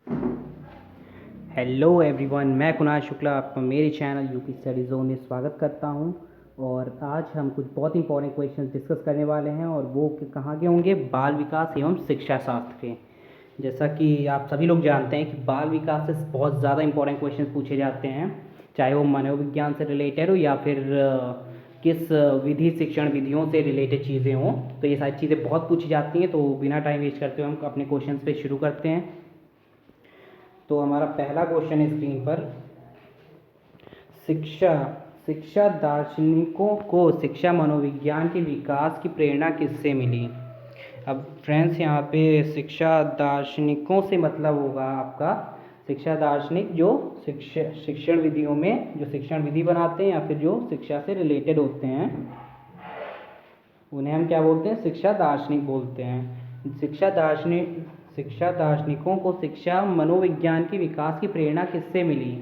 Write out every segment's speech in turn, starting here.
Hello everyone, मैं कुणाल शुक्ला आपका मेरे चैनल यूपी स्टडी जोन में स्वागत करता हूं। और आज हम कुछ बहुत इंपॉर्टेंट क्वेश्चन डिस्कस करने वाले हैं और वो कहाँ के होंगे, बाल विकास एवं शिक्षा शास्त्र के। जैसा कि आप सभी लोग जानते हैं कि बाल विकास से बहुत ज़्यादा इंपॉर्टेंट क्वेश्चन पूछे जाते हैं, चाहे वो मनोविज्ञान से रिलेटेड हो या फिर किस विधि शिक्षण विधियों से रिलेटेड चीज़ें हों। तो ये सारी चीज़ें बहुत पूछी जाती हैं। तो बिना टाइम वेस्ट करते हुए हम अपने क्वेश्चन पे शुरू करते हैं। तो हमारा पहला क्वेश्चन है स्क्रीन पर, शिक्षा शिक्षा दार्शनिकों को शिक्षा मनोविज्ञान के विकास की प्रेरणा किससे मिली। अब फ्रेंड्स, यहाँ पे शिक्षा दार्शनिकों से मतलब होगा आपका शिक्षा दार्शनिक जो शिक्षण विधियों में जो शिक्षण विधि बनाते हैं या फिर जो शिक्षा से रिलेटेड होते हैं, उन्हें हम क्या बोलते हैं, शिक्षा दार्शनिक बोलते हैं। शिक्षा दार्शनिकों को शिक्षा मनोविज्ञान के विकास की प्रेरणा किससे मिली।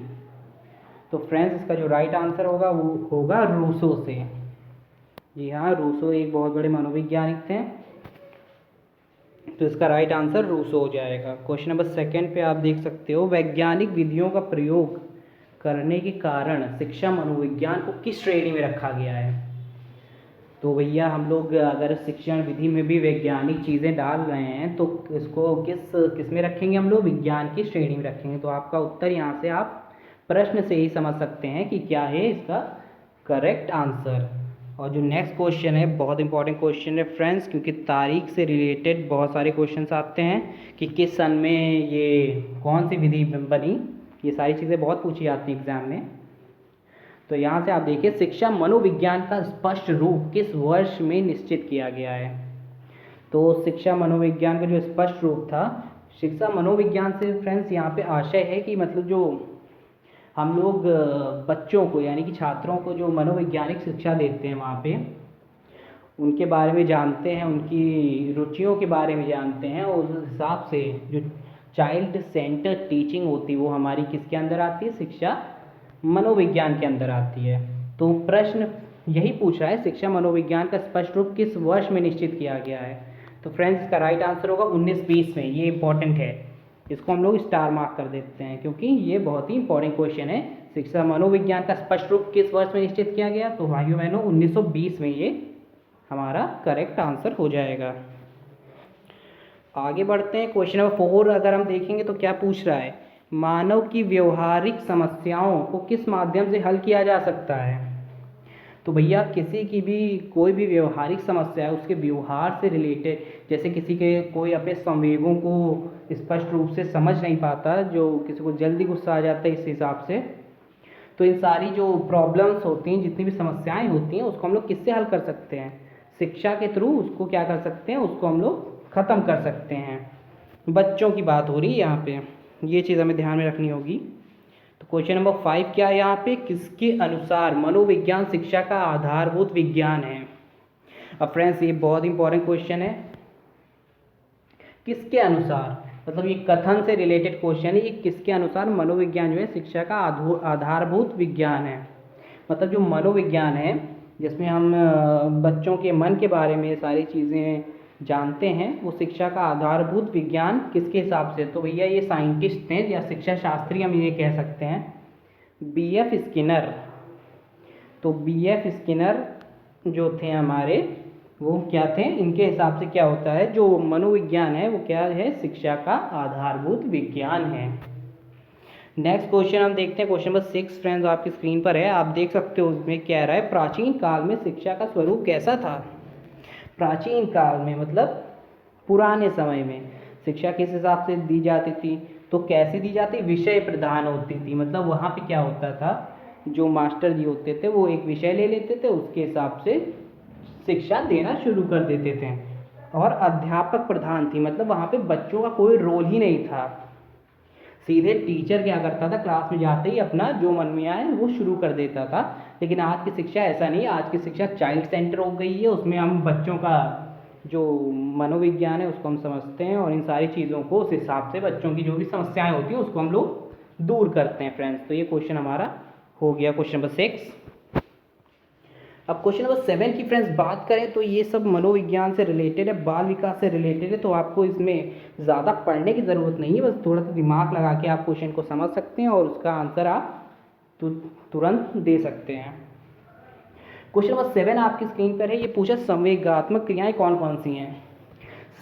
तो फ्रेंड्स, इसका जो राइट आंसर होगा वो होगा रूसो से। जी हाँ, रूसो एक बहुत बड़े मनोवैज्ञानिक थे, तो इसका राइट आंसर रूसो हो जाएगा। क्वेश्चन नंबर सेकंड पे आप देख सकते हो, वैज्ञानिक विधियों का प्रयोग करने के कारण शिक्षा मनोविज्ञान को किस श्रेणी में रखा गया है। तो भैया, हम लोग अगर शिक्षण विधि में भी वैज्ञानिक चीज़ें डाल रहे हैं तो इसको किस में रखेंगे, हम लोग विज्ञान की श्रेणी में रखेंगे। तो आपका उत्तर यहाँ से आप प्रश्न से ही समझ सकते हैं कि क्या है इसका करेक्ट आंसर। और जो नेक्स्ट क्वेश्चन है बहुत इंपॉर्टेंट क्वेश्चन है फ्रेंड्स, क्योंकि तारीख से रिलेटेड बहुत सारे क्वेश्चंस आते हैं कि किस सन में ये कौन सी विधि बनी। ये सारी चीज़ें बहुत पूछी जाती हैं एग्जाम में। तो यहाँ से आप देखिए, शिक्षा मनोविज्ञान का स्पष्ट रूप किस वर्ष में निश्चित किया गया है। तो शिक्षा मनोविज्ञान का जो स्पष्ट रूप था, शिक्षा मनोविज्ञान से फ्रेंड्स यहाँ पे आशय है कि मतलब जो हम लोग बच्चों को यानी कि छात्रों को जो मनोवैज्ञानिक शिक्षा देते हैं वहाँ पे उनके बारे में जानते हैं, उनकी रुचियों के बारे में जानते हैं, और उस हिसाब से जो चाइल्ड सेंटर टीचिंग होती है वो हमारी किसके अंदर आती है, शिक्षा मनोविज्ञान के अंदर आती है। तो प्रश्न यही पूछ रहा है, शिक्षा मनोविज्ञान का स्पष्ट रूप किस वर्ष में निश्चित किया गया है। तो फ्रेंड्स, इसका राइट आंसर होगा 1920 में। ये इंपॉर्टेंट है, इसको हम लोग स्टार मार्क कर देते हैं क्योंकि ये बहुत ही इंपॉर्टेंट क्वेश्चन है। शिक्षा मनोविज्ञान का स्पष्ट रूप किस वर्ष में निश्चित किया गया, तो भाइयों बहनों 1920 में ये हमारा करेक्ट आंसर हो जाएगा। आगे बढ़ते हैं, क्वेश्चन नंबर 4 अगर हम देखेंगे तो क्या पूछ रहा है, मानव की व्यवहारिक समस्याओं को किस माध्यम से हल किया जा सकता है। तो भैया, किसी की भी कोई भी व्यवहारिक समस्या है उसके व्यवहार से रिलेटेड, जैसे किसी के कोई अपने संवेगों को स्पष्ट रूप से समझ नहीं पाता, जो किसी को जल्दी गुस्सा आ जाता है इस हिसाब से, तो इन सारी जो प्रॉब्लम्स होती हैं, जितनी भी समस्याएं होती हैं, उसको हम लोग किससे हल कर सकते हैं, शिक्षा के थ्रू उसको क्या कर सकते हैं, उसको हम लोग ख़त्म कर सकते हैं। बच्चों की बात हो रही है यहाँ पे, ये चीज़ हमें ध्यान में रखनी होगी। तो क्वेश्चन नंबर 5 क्या है यहाँ पे, किसके अनुसार मनोविज्ञान शिक्षा का आधारभूत विज्ञान है। अब फ्रेंड्स, ये बहुत इंपॉर्टेंट क्वेश्चन है, किसके अनुसार, मतलब ये कथन से रिलेटेड क्वेश्चन है। ये किसके अनुसार मनोविज्ञान जो है शिक्षा का आधारभूत विज्ञान है। मतलब जो मनोविज्ञान है जिसमें हम बच्चों के मन के बारे में सारी चीज़ें जानते हैं, वो शिक्षा का आधारभूत विज्ञान किसके हिसाब से। तो भैया, ये साइंटिस्ट हैं या शिक्षा शास्त्री हम ये कह सकते हैं, B.F. स्किनर। तो B.F. स्किनर जो थे हमारे, वो क्या थे, इनके हिसाब से क्या होता है, जो मनोविज्ञान है वो क्या है, शिक्षा का आधारभूत विज्ञान है। नेक्स्ट क्वेश्चन हम देखते हैं, क्वेश्चन नंबर 6 फ्रेंड्स आपकी स्क्रीन पर है, आप देख सकते हो उसमें क्या रहा है, प्राचीन काल में शिक्षा का स्वरूप कैसा था। प्राचीन काल में मतलब पुराने समय में शिक्षा किस हिसाब से दी जाती थी, तो कैसी दी जाती, विषय प्रधान होती थी। मतलब वहाँ पे क्या होता था, जो मास्टर जी होते थे वो एक विषय ले लेते थे, उसके हिसाब से शिक्षा देना शुरू कर देते थे, और अध्यापक प्रधान थी। मतलब वहाँ पे बच्चों का कोई रोल ही नहीं था, सीधे टीचर क्या करता था, क्लास में जाते ही अपना जो मन में आए वो शुरू कर देता था। लेकिन आज की शिक्षा ऐसा नहीं है, आज की शिक्षा चाइल्ड सेंटर हो गई है, उसमें हम बच्चों का जो मनोविज्ञान है उसको हम समझते हैं, और इन सारी चीज़ों को उस हिसाब से बच्चों की जो भी समस्याएं होती हैं उसको हम लोग दूर करते हैं फ्रेंड्स। तो ये क्वेश्चन हमारा हो गया, क्वेश्चन नंबर 6। अब क्वेश्चन नंबर 7 की फ्रेंड्स बात करें तो ये सब मनोविज्ञान से रिलेटेड है, बाल विकास से रिलेटेड है, तो आपको इसमें ज़्यादा पढ़ने की ज़रूरत नहीं है, बस थोड़ा सा दिमाग लगा के आप क्वेश्चन को समझ सकते हैं और उसका आंसर आप तुरंत दे सकते हैं। क्वेश्चन नंबर 7 आपकी स्क्रीन पर है, ये पूछा संवेगात्मक क्रियाएं कौन कौन सी हैं।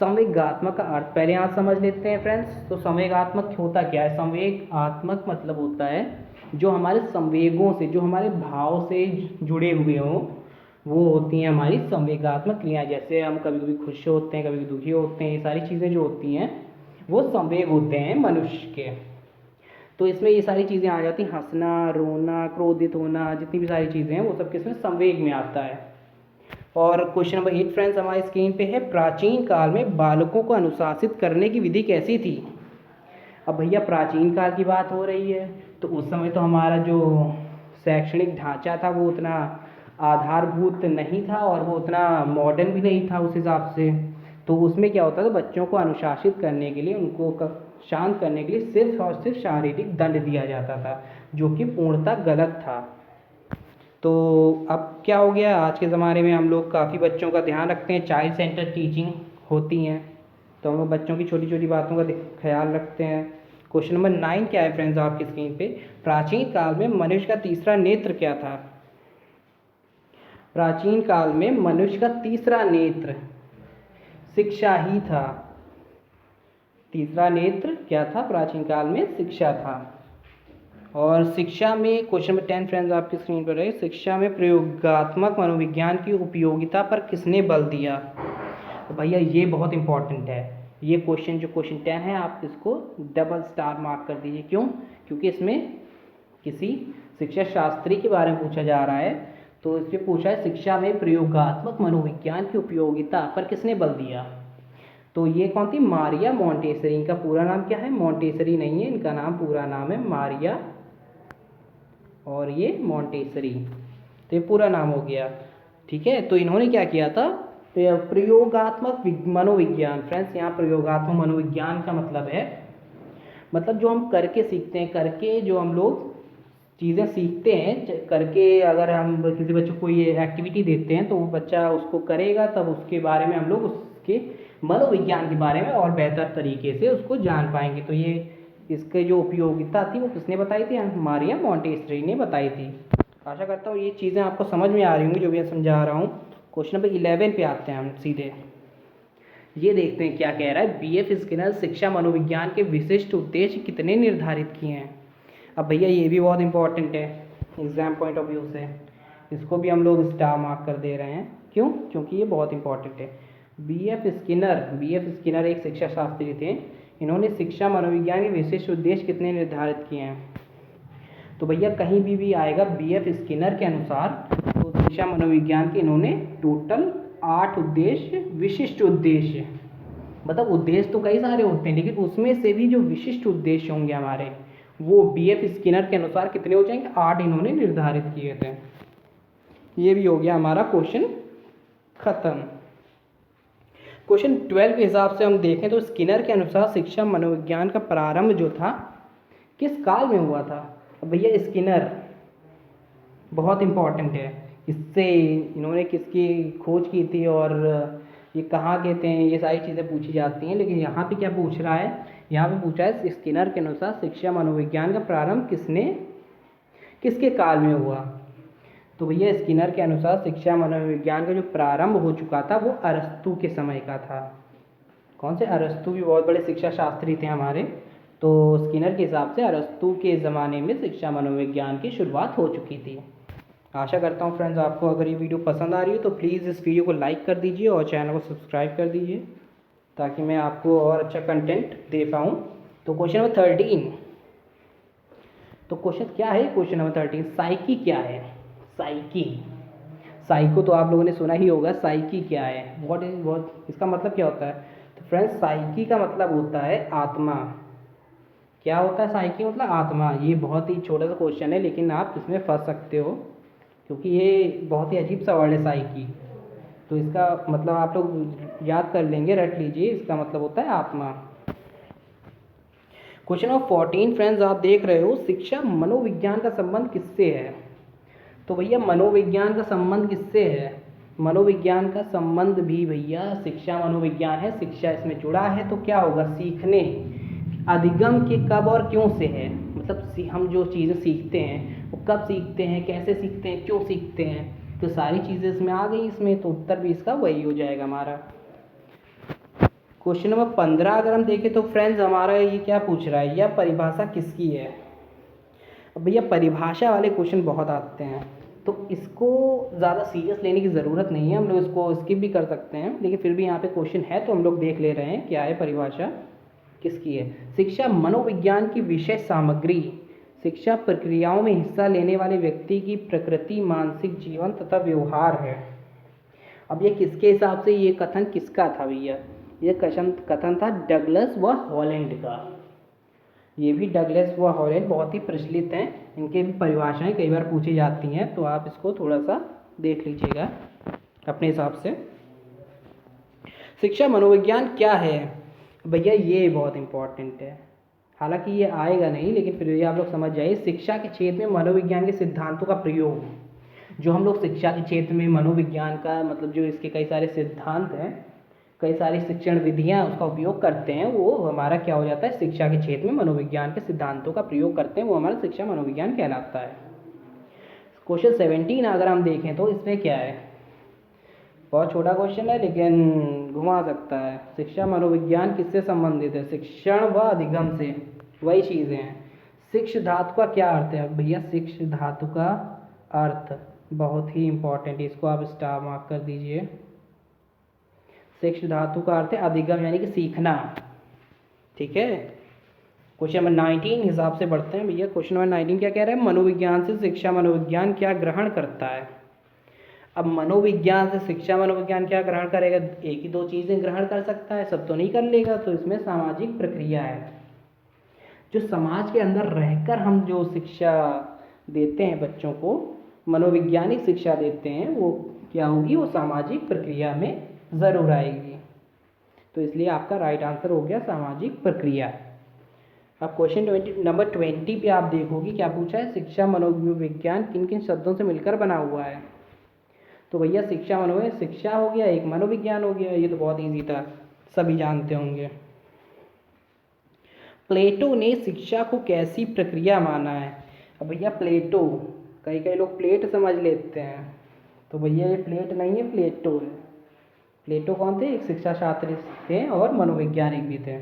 संवेगात्मक का अर्थ पहले यहाँ समझ लेते हैं फ्रेंड्स। तो संवेगात्मक होता क्या है? संवेगात्मक मतलब होता है जो हमारे संवेगों से, जो हमारे भाव से जुड़े हुए हों, वो होती हैं हमारी संवेगात्मक क्रियाएं। जैसे हम कभी कभी खुश होते हैं, कभी दुखी होते हैं, ये सारी चीज़ें जो होती हैं वो संवेग होते हैं मनुष्य के। तो इसमें ये सारी चीज़ें आ जाती हैं, हंसना, रोना, क्रोधित होना, जितनी भी सारी चीज़ें हैं वो सब किसमें? संवेग में आता है। और क्वेश्चन नंबर 8 फ्रेंड्स हमारी स्क्रीन पे है, प्राचीन काल में बालकों को अनुशासित करने की विधि कैसी थी। अब भैया प्राचीन काल की बात हो रही है, तो उस समय तो हमारा जो शैक्षणिक ढांचा था वो उतना आधारभूत नहीं था और वो उतना मॉडर्न भी नहीं था उस हिसाब से। तो उसमें क्या होता था, बच्चों को अनुशासित करने के लिए, उनको शांत करने के लिए सिर्फ और सिर्फ शारीरिक दंड दिया जाता था, जो कि पूर्णतः गलत था। तो अब क्या हो गया, आज के ज़माने में हम लोग काफ़ी बच्चों का ध्यान रखते हैं, चाइल्ड सेंटर टीचिंग होती हैं, तो हम लोग बच्चों की छोटी छोटी बातों का ख्याल रखते हैं। क्वेश्चन नंबर 9 क्या है फ्रेंड्स आपकी स्क्रीन पे, प्राचीन काल में मनुष्य का तीसरा नेत्र क्या था। प्राचीन काल में मनुष्य का तीसरा नेत्र शिक्षा ही था। तीसरा नेत्र क्या था प्राचीन काल में? शिक्षा था। और शिक्षा में क्वेश्चन नंबर 10 फ्रेंड्स आपकी स्क्रीन पर है, शिक्षा में प्रयोगात्मक मनोविज्ञान की उपयोगिता पर किसने बल दिया। तो भैया ये बहुत इंपॉर्टेंट है, ये क्वेश्चन जो क्वेश्चन 10 है आप इसको डबल स्टार मार्क कर दीजिए। क्यों? क्योंकि इसमें किसी शिक्षा शास्त्री के बारे में पूछा जा रहा है। तो इसमें पूछा है शिक्षा में प्रयोगात्मक मनोविज्ञान की उपयोगिता पर किसने बल दिया। तो ये कौन थी? Maria Montessori. इनका पूरा नाम क्या है? मोंटेसरी नहीं है, इनका नाम पूरा नाम है मारिया और ये मोंटेसरी। तो ये पूरा नाम हो गया, ठीक है। तो इन्होंने क्या किया था? प्रयोगात्मक मनोविज्ञान। फ्रेंड्स यहाँ प्रयोगात्मक मनोविज्ञान का मतलब है, मतलब जो हम करके सीखते हैं, करके जो हम लोग चीज़ें सीखते हैं, करके अगर हम किसी बच्चे को ये एक्टिविटी देते हैं तो वो बच्चा उसको करेगा, तब उसके बारे में हम लोग उसके मनोविज्ञान के बारे में और बेहतर तरीके से उसको जान पाएंगे। तो ये इसके जो उपयोगिता थी वो किसने बताई थी? मारिया मोंटेसरी ने बताई थी। आशा करता हूँ ये चीज़ें आपको समझ में आ रही होंगी जो भी मैं समझा रहा हूँ। क्वेश्चन नंबर 11 पे आते हैं हम सीधे, ये देखते हैं क्या कह रहा है। B.F. स्किनर शिक्षा मनोविज्ञान के विशिष्ट उद्देश्य कितने निर्धारित किए हैं। अब भैया ये भी बहुत इंपॉर्टेंट है एग्जाम पॉइंट ऑफ व्यू से, इसको भी हम लोग स्टार मार्क कर दे रहे हैं। क्यों? क्योंकि ये बहुत इंपॉर्टेंट है। B.F. स्किनर एक शिक्षा शास्त्री थे, इन्होंने शिक्षा मनोविज्ञान के विशिष्ट उद्देश्य कितने निर्धारित किए हैं। तो भैया कहीं भी आएगा B.F. स्किनर के अनुसार, तो शिक्षा मनोविज्ञान के इन्होंने टोटल 8 उद्देश्य, विशिष्ट उद्देश्य, मतलब उद्देश्य तो कई सारे होते हैं लेकिन उसमें से भी जो विशिष्ट उद्देश्य होंगे हमारे, वो B.F. स्किनर के अनुसार कितने हो जाएंगे? 8 इन्होंने निर्धारित किए थे। ये भी हो गया हमारा क्वेश्चन खत्म। क्वेश्चन 12 के हिसाब से हम देखें तो स्किनर के अनुसार शिक्षा मनोविज्ञान का प्रारंभ जो था किस काल में हुआ था। अब भैया स्किनर बहुत इंपॉर्टेंट है, इससे इन्होंने किसकी खोज की थी और ये कहाँ के थे, ये सारी चीज़ें पूछी जाती हैं। लेकिन यहाँ पे क्या पूछ रहा है? यहाँ पे पूछा है स्किनर के अनुसार शिक्षा मनोविज्ञान का प्रारंभ किसके काल में हुआ। तो भैया स्किनर के अनुसार शिक्षा मनोविज्ञान का जो प्रारंभ हो चुका था वो अरस्तू के समय का था। कौन से? अरस्तू भी बहुत बड़े शिक्षा शास्त्री थे हमारे। तो स्किनर के हिसाब से अरस्तू के ज़माने में शिक्षा मनोविज्ञान की शुरुआत हो चुकी थी। आशा करता हूँ फ्रेंड्स आपको अगर ये वीडियो पसंद आ रही हो तो प्लीज़ इस वीडियो को लाइक कर दीजिए और चैनल को सब्सक्राइब कर दीजिए ताकि मैं आपको और अच्छा कंटेंट दे पाऊँ। तो क्वेश्चन नंबर 13, तो क्वेश्चन क्या है? क्वेश्चन नंबर 13, साइकी क्या है? साइको तो आप लोगों ने सुना ही होगा, साइकी क्या है? इसका मतलब क्या होता है? तो फ्रेंड्स साइकी का मतलब होता है आत्मा। क्या होता है साइकी? मतलब आत्मा। ये बहुत ही छोटा सा क्वेश्चन है लेकिन आप इसमें फंस सकते हो क्योंकि ये बहुत ही अजीब सा वर्ड है साइकी। तो इसका मतलब आप लोग याद कर लेंगे, रट लीजिए, इसका मतलब होता है आत्मा। क्वेश्चन नंबर 14 फ्रेंड्स आप देख रहे हो, शिक्षा मनोविज्ञान का संबंध किससे है। तो भैया मनोविज्ञान का संबंध किससे है? मनोविज्ञान का संबंध भी भैया शिक्षा मनोविज्ञान है, शिक्षा इसमें जुड़ा है। तो क्या होगा? सीखने अधिगम के कब और क्यों से है, मतलब हम जो चीज़ें सीखते हैं वो कब सीखते हैं, कैसे सीखते हैं, क्यों सीखते हैं, तो सारी चीज़ें इसमें आ गई इसमें, तो उत्तर भी इसका वही हो जाएगा हमारा। क्वेश्चन नंबर 15 अगर हम देखें तो फ्रेंड्स हमारा ये क्या पूछ रहा है, यह परिभाषा किसकी है? अब भैया परिभाषा वाले क्वेश्चन बहुत आते हैं, तो इसको ज़्यादा सीरियस लेने की ज़रूरत नहीं है, हम लोग इसको स्किप भी कर सकते हैं, लेकिन फिर भी यहाँ पे क्वेश्चन है तो हम लोग देख ले रहे हैं क्या है परिभाषा किसकी है। शिक्षा मनोविज्ञान की विषय सामग्री, शिक्षा प्रक्रियाओं में हिस्सा लेने वाले व्यक्ति की प्रकृति, मानसिक जीवन तथा व्यवहार है। अब ये किसके हिसाब से, ये कथन किसका था भैया? ये कथन था डगलस व हॉलैंड का। ये भी डगलस व हॉलैंड बहुत ही प्रचलित हैं, इनके भी परिभाषाएं कई बार पूछी जाती हैं, तो आप इसको थोड़ा सा देख लीजिएगा अपने हिसाब से। शिक्षा मनोविज्ञान क्या है भैया? ये बहुत इंपॉर्टेंट है, हालांकि ये आएगा नहीं लेकिन फिर भी आप लोग समझ जाइए। शिक्षा के क्षेत्र में मनोविज्ञान के सिद्धांतों का प्रयोग, जो हम लोग शिक्षा के क्षेत्र में मनोविज्ञान का मतलब जो इसके कई सारे सिद्धांत हैं, कई सारी शिक्षण विधियां उसका उपयोग करते हैं, वो हमारा क्या हो जाता है? शिक्षा के क्षेत्र में मनोविज्ञान के सिद्धांतों का प्रयोग करते हैं, वो हमारा शिक्षा मनोविज्ञान कहलाता है। क्वेश्चन 17 अगर हम देखें तो इसमें क्या है? बहुत छोटा क्वेश्चन है लेकिन घुमा सकता है। शिक्षा मनोविज्ञान किससे संबंधित है? शिक्षण व अधिगम से, वही चीज़ें हैं। शिक्ष धातु का क्या अर्थ है? भैया शिक्ष धातु का अर्थ बहुत ही इंपॉर्टेंट है, इसको आप स्टार मार्क कर दीजिए। शिक्ष धातु का अर्थ है अधिगम यानी कि सीखना, ठीक है। क्वेश्चन नंबर 19 हिसाब से बढ़ते हैं भैया। क्वेश्चन नंबर 19 क्या कह रहा है? मनोविज्ञान से शिक्षा मनोविज्ञान क्या ग्रहण करता है? अब मनोविज्ञान से शिक्षा मनोविज्ञान क्या ग्रहण करेगा? एक ही दो चीज़ें ग्रहण कर सकता है, सब तो नहीं कर लेगा। तो इसमें सामाजिक प्रक्रिया है, जो समाज के अंदर रहकर हम जो शिक्षा देते हैं बच्चों को, मनोवैज्ञानिक शिक्षा देते हैं, वो क्या होगी? वो सामाजिक प्रक्रिया में ज़रूर आएगी। तो इसलिए आपका राइट आंसर हो गया सामाजिक प्रक्रिया। अब क्वेश्चन नंबर 20 पे आप देखोगे क्या पूछा है? शिक्षा मनोविज्ञान किन किन शब्दों से मिलकर बना हुआ है? तो भैया शिक्षा शिक्षा हो गया, एक मनोविज्ञान हो गया, ये तो बहुत ईजी था, सभी जानते होंगे। प्लेटो ने शिक्षा को कैसी प्रक्रिया माना है? अब भैया प्लेटो, कई कई लोग प्लेट समझ लेते हैं, तो भैया ये प्लेट नहीं है, प्लेटो है। प्लेटो कौन थे? एक शिक्षा शास्त्री थे और मनोवैज्ञानिक भी थे।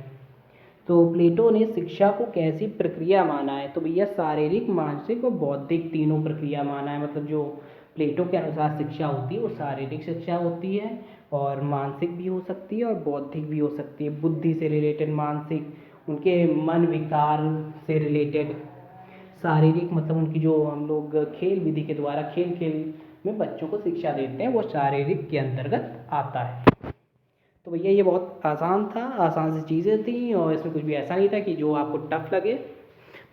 तो प्लेटो ने शिक्षा को कैसी प्रक्रिया माना है? तो भैया शारीरिक, मानसिक और बौद्धिक तीनों प्रक्रिया माना है। मतलब जो प्लेटो के अनुसार शिक्षा होती है वो शारीरिक शिक्षा होती है, और मानसिक भी हो सकती है और बौद्धिक भी हो सकती है। बुद्धि से रिलेटेड, मानसिक उनके मन विकार से रिलेटेड, शारीरिक मतलब उनकी जो हम लोग खेल विधि के द्वारा खेल खेल में बच्चों को शिक्षा देते हैं, वो शारीरिक के अंतर्गत आता है। तो भैया ये बहुत आसान था, आसान सी चीज़ें थी और इसमें कुछ भी ऐसा नहीं था कि जो आपको टफ लगे।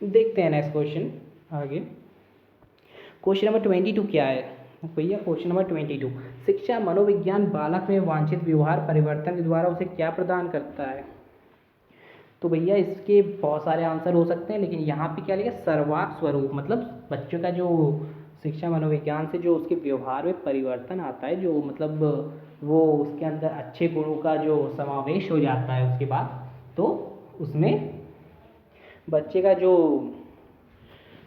देखते हैं नेक्स्ट क्वेश्चन आगे। क्वेश्चन नंबर 22 क्या है भैया? क्वेश्चन नंबर 22, शिक्षा मनोविज्ञान बालक में वांछित व्यवहार परिवर्तन के द्वारा उसे क्या प्रदान करता है? तो भैया इसके बहुत सारे आंसर हो सकते हैं, लेकिन यहाँ पे क्या लिखा? सर्वांग स्वरूप, मतलब बच्चों का जो शिक्षा मनोविज्ञान से जो उसके व्यवहार में परिवर्तन आता है, जो मतलब वो उसके अंदर अच्छे गुणों का जो समावेश हो जाता है उसके बाद, तो उसमें बच्चे का जो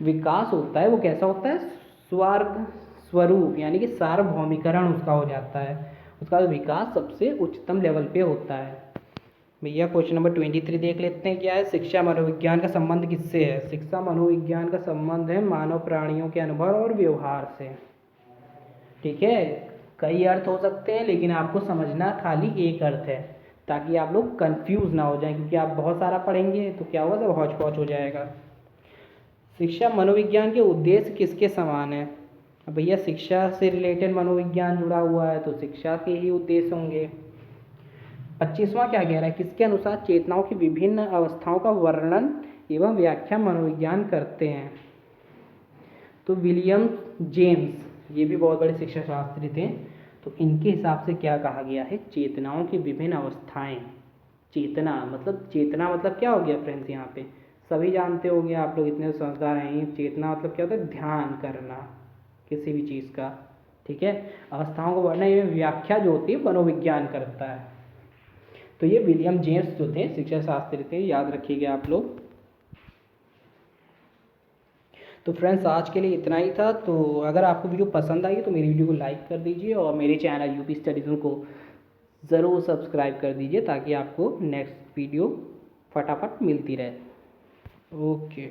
विकास होता है वो कैसा होता है? स्वर्ग स्वरूप यानी कि सार्वभौमिकरण उसका हो जाता है, उसका विकास सबसे उच्चतम लेवल पे होता है। भैया क्वेश्चन नंबर 23 देख लेते हैं क्या है? शिक्षा मनोविज्ञान का संबंध किससे है? शिक्षा मनोविज्ञान का संबंध है मानव प्राणियों के अनुभव और व्यवहार से, ठीक है। कई अर्थ हो सकते हैं लेकिन आपको समझना खाली एक अर्थ है, ताकि आप लोग कंफ्यूज ना हो जाएं, क्योंकि आप बहुत सारा पढ़ेंगे तो क्या होगा? सब हौच पौच हो जाएगा। शिक्षा मनोविज्ञान के उद्देश्य किसके समान है? अब भैया शिक्षा से रिलेटेड मनोविज्ञान जुड़ा हुआ है, तो शिक्षा के ही उद्देश्य होंगे। 25वां क्या कह रहा है? किसके अनुसार चेतनाओं की विभिन्न अवस्थाओं का वर्णन एवं व्याख्या मनोविज्ञान करते हैं? तो विलियम जेम्स, ये भी बहुत बड़े शिक्षा शास्त्री थे, तो इनके हिसाब से क्या कहा गया है? चेतनाओं की विभिन्न अवस्थाएं। चेतना मतलब क्या हो गया फ्रेंड्स? यहाँ पे सभी जानते होंगे, आप लोग इतने समझदार हैं। चेतना मतलब क्या होता है? ध्यान करना, किसी भी चीज़ का, ठीक है। अवस्थाओं को वर्णन एवं व्याख्या जो होती है मनोविज्ञान करता है। तो ये विलियम जेम्स जो थे शिक्षा शास्त्री थे, याद रखिएगा आप लोग। तो फ्रेंड्स आज के लिए इतना ही था। तो अगर आपको वीडियो पसंद आई तो मेरी वीडियो को लाइक कर दीजिए और मेरे चैनल यूपी स्टडीज़ को ज़रूर सब्सक्राइब कर दीजिए ताकि आपको नेक्स्ट वीडियो फटाफट मिलती रहे। ओके।